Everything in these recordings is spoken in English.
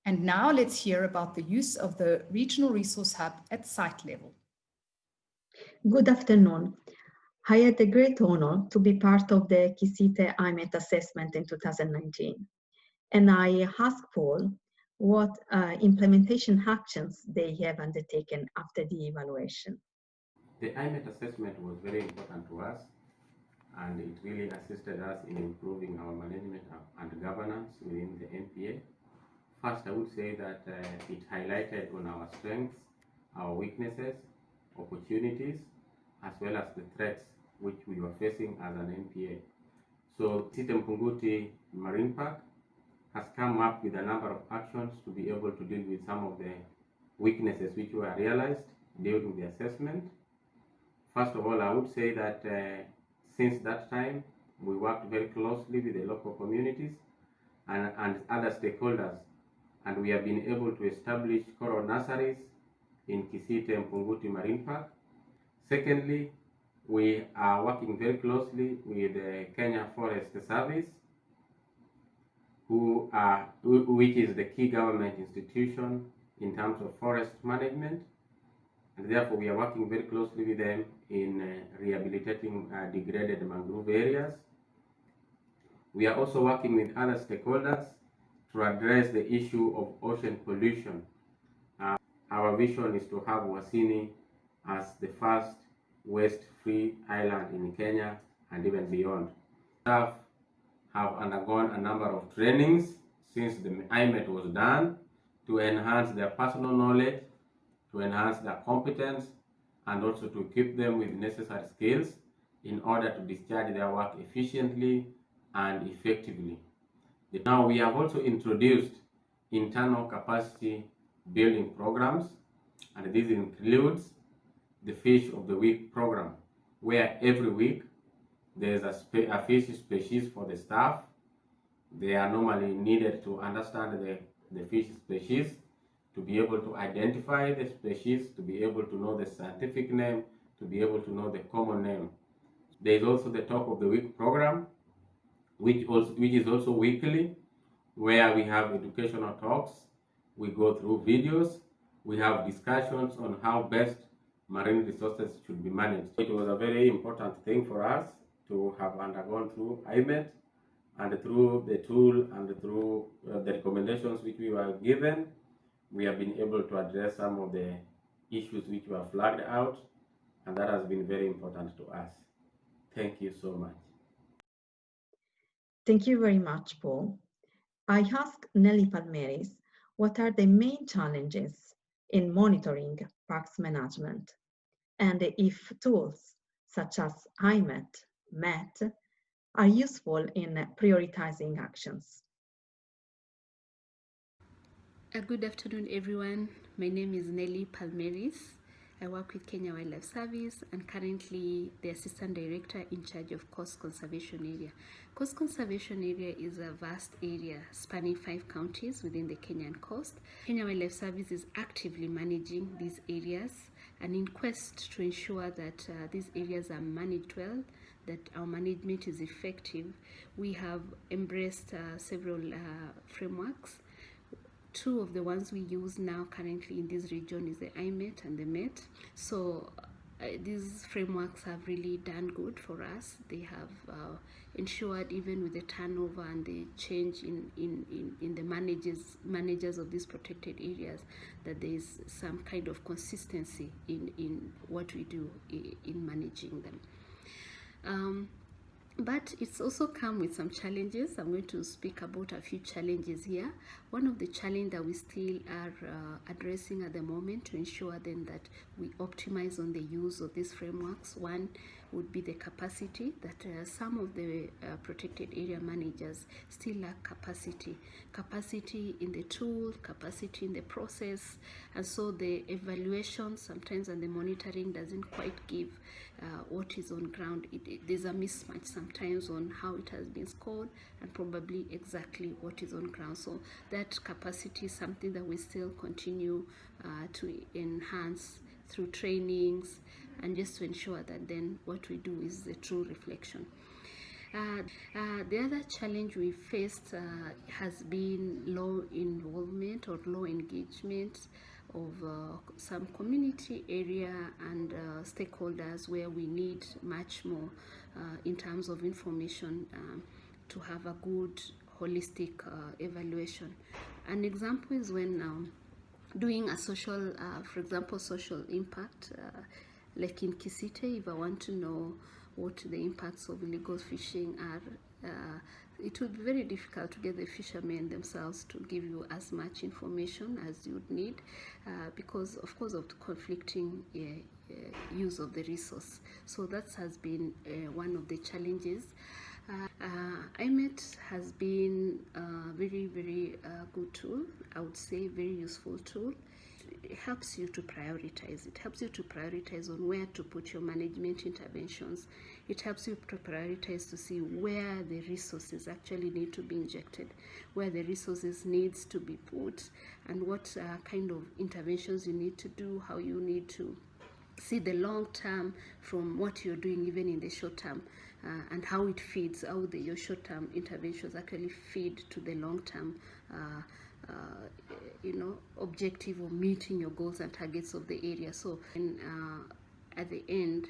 And now let's hear about the use of the Regional Resource Hub at site level. Good afternoon. I had the great honor to be part of the Kisite IMET assessment in 2019. And I asked Paul what implementation actions they have undertaken after the evaluation. The IMET assessment was very important to us, and it really assisted us in improving our management and governance within the NPA. First, I would say that it highlighted on our strengths, our weaknesses, opportunities, as well as the threats which we were facing as an NPA. So Kisite Marine Park has come up with a number of actions to be able to deal with some of the weaknesses which were realized during the assessment. First of all, I would say that since that time, we worked very closely with the local communities and other stakeholders, and we have been able to establish coral nurseries in Kisite Marine Park. Secondly, we are working very closely with the Kenya Forest Service, which is the key government institution in terms of forest management, and therefore we are working very closely with them in rehabilitating degraded mangrove areas. We are also working with other stakeholders to address the issue of ocean pollution. Our vision is to have Wasini as the first waste-free island in Kenya and even beyond. Staff have undergone a number of trainings since the IMET was done to enhance their personal knowledge, to enhance their competence, and also to equip them with necessary skills in order to discharge their work efficiently and effectively. Now we have also introduced internal capacity building programs, and this includes the Fish of the Week program, where every week there's a fish species for the staff. They are normally needed to understand the fish species, to be able to identify the species, to be able to know the scientific name, to be able to know the common name. There is also the Talk of the Week program, which is also weekly, where we have educational talks. We go through videos. We have discussions on how best marine resources should be managed. It was a very important thing for us to have undergone through IMET, and through the tool and through the recommendations which we were given, we have been able to address some of the issues which were flagged out, and that has been very important to us. Thank you so much. Thank you very much, Paul. I asked Nelly Palmeris what are the main challenges in monitoring parks management, and if tools such as IMET, MET are useful in prioritizing actions. Good afternoon, everyone. My name is Nelly Palmeris. I work with Kenya Wildlife Service and currently the Assistant Director in charge of Coast Conservation Area. Coast Conservation Area is a vast area spanning 5 counties within the Kenyan coast. Kenya Wildlife Service is actively managing these areas, and in quest to ensure that these areas are managed well, that our management is effective, we have embraced several frameworks. 2 of the ones we use now currently in this region is the IMET and the MET. So these frameworks have really done good for us. They have ensured, even with the turnover and the change in the managers of these protected areas, that there is some kind of consistency in what we do in managing them. But it's also come with some challenges. I'm going to speak about a few challenges here. One of the challenges that we still are addressing at the moment to ensure then that we optimize on the use of these frameworks. One would be the capacity, that some of the protected area managers still lack capacity in the tool, capacity in the process, and so the evaluation sometimes and the monitoring doesn't quite give what is on ground. There's a mismatch sometimes on how it has been scored and probably exactly what is on ground. So that capacity is something that we still continue to enhance through trainings, and just to ensure that then what we do is the true reflection. The other challenge we faced has been low involvement or low engagement of some community area and stakeholders, where we need much more in terms of information to have a good holistic evaluation. An example is when doing a social, for example, social impact, like in Kisite, if I want to know what the impacts of illegal fishing are, it would be very difficult to get the fishermen themselves to give you as much information as you would need, because of course of the conflicting use of the resource. So that has been one of the challenges. IMET has been a very good tool, I would say, very useful tool. It helps you to prioritize. It helps you to prioritize on where to put your management interventions. It helps you to prioritize to see where the resources actually need to be injected, where the resources needs to be put, and what kind of interventions you need to do, how you need to see the long term from what you're doing, even in the short term, and how it feeds, how your short term interventions actually feed to the long term objective of meeting your goals and targets of the area. So at the end,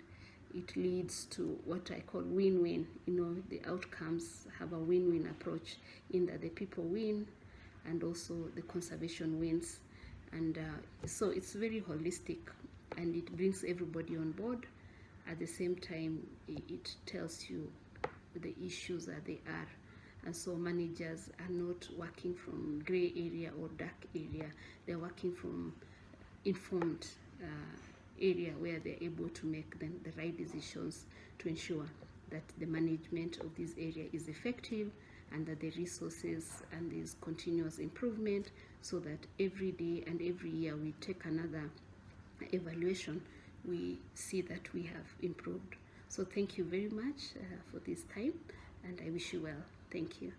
it leads to what I call win-win. The outcomes have a win-win approach, in that the people win and also the conservation wins. And so it's very holistic, and it brings everybody on board. At the same time, it tells you the issues that they are. And so managers are not working from gray area or dark area. They're working from informed area, where they're able to make the right decisions to ensure that the management of this area is effective, and that the resources and this continuous improvement, so that every day and every year we take another evaluation, we see that we have improved. So thank you very much for this time, and I wish you well. Thank you.